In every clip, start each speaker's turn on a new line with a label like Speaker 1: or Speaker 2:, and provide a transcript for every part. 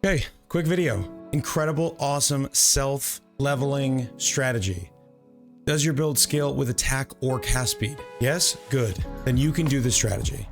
Speaker 1: Okay, quick video. Incredible, awesome self-leveling strategy. Does your build scale with attack or cast speed? Yes? Good. Then you can do this strategy.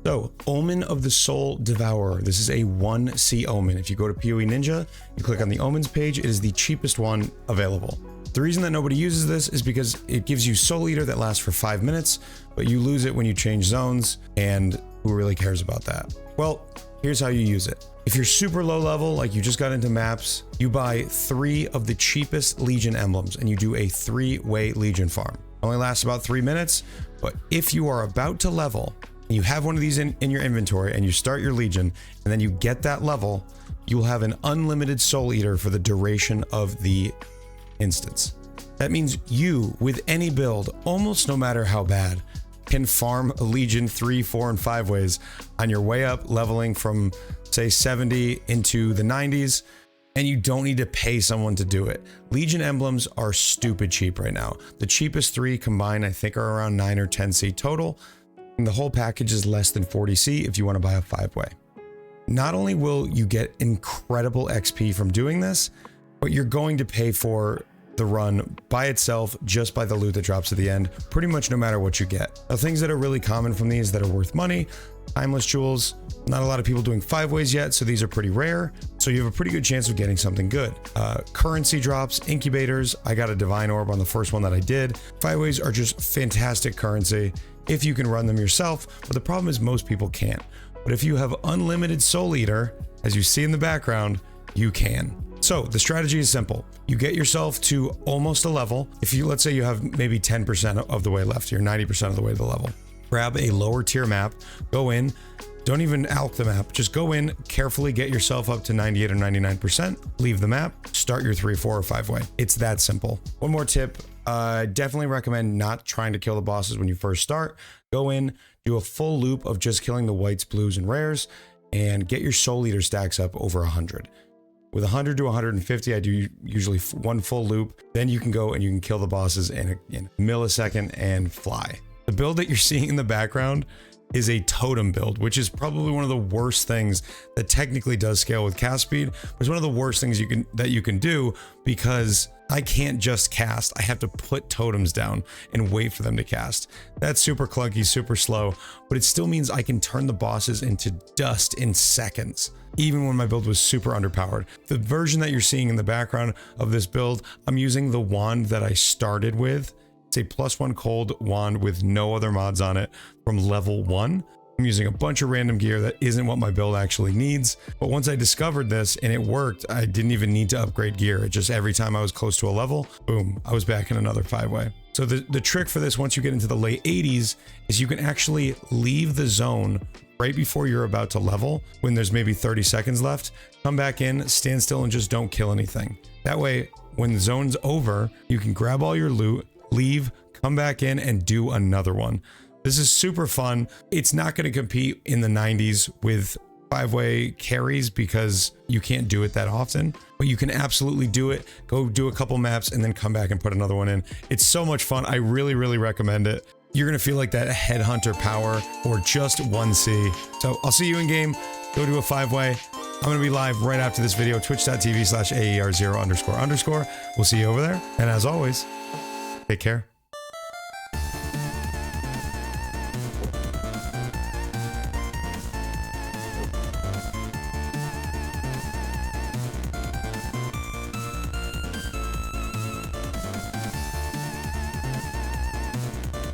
Speaker 1: So, Omen of the Soul Devourer. This is a 1C Omen. If you go to PoE Ninja, you click on the Omens page, it is the cheapest one available. The reason that nobody uses this is because it gives you Soul Eater that lasts for 5 minutes, but you lose it when you change zones, and who really cares about that? Well, here's how you use it. If you're super low level, like you just got into maps, you buy 3 of the cheapest Legion emblems and you do a 3-way Legion farm. It only lasts about 3 minutes, but if you are about to level, and you have one of these in your inventory and you start your Legion, and then you get that level, you'll have an unlimited Soul Eater for the duration of the instance. That means you, with any build, almost no matter how bad, can farm a Legion 3, 4, and 5 ways on your way up, leveling from, say, 70 into the 90s, and you don't need to pay someone to do it. Legion emblems are stupid cheap right now. The cheapest 3 combined, I think, are around 9 or 10C total, and the whole package is less than 40C if you want to buy a 5-way. Not only will you get incredible XP from doing this, but you're going to pay for the run by itself just by the loot that drops at the end, pretty much no matter what you get. Now, things that are really common from these that are worth money: timeless jewels. Not a lot of people doing 5 ways yet, so these are pretty rare, so you have a pretty good chance of getting something good. Currency drops, incubators. I got a divine orb on the first one that I did. 5 ways are just fantastic currency if you can run them yourself, but the problem is most people can't. But if you have unlimited Soul Eater, as you see in the background, you can. So the strategy is simple. You get yourself to almost a level. If you, let's say you have maybe 10% of the way left, you're 90% of the way to the level. Grab a lower tier map, go in, don't even alch the map, just go in, carefully get yourself up to 98 or 99%, leave the map, start your 3, 4, or 5 way. It's that simple. One more tip, definitely recommend not trying to kill the bosses when you first start. Go in, do a full loop of just killing the whites, blues, and rares, and get your Soul Eater stacks up over 100. With 100 to 150, I do usually 1 full loop. Then you can go and you can kill the bosses in a millisecond and fly. The build that you're seeing in the background is a totem build, which is probably one of the worst things that technically does scale with cast speed, but it's one of the worst things that you can do, because I can't just cast. I have to put totems down and wait for them to cast. That's super clunky, super slow, but it still means I can turn the bosses into dust in seconds, even when my build was super underpowered. The version that you're seeing in the background of this build, I'm using the wand that I started with. It's a +1 cold wand with no other mods on it from level 1. I'm using a bunch of random gear that isn't what my build actually needs. But once I discovered this and it worked, I didn't even need to upgrade gear. It just, every time I was close to a level, boom, I was back in another 5-way. So the trick for this, once you get into the late 80s, is you can actually leave the zone right before you're about to level, when there's maybe 30 seconds left. Come back in, stand still, and just don't kill anything. That way, when the zone's over, you can grab all your loot, leave, come back in, and do another one. This is super fun. It's not going to compete in the 90s with 5-way carries because you can't do it that often, but you can absolutely do it. Go do a couple maps and then come back and put another one in. It's so much fun. I really, really recommend it. You're going to feel like that headhunter power or just 1C. So I'll see you in game. Go do a 5-way. I'm going to be live right after this video, twitch.tv/AER0___. We'll see you over there. And as always, take care.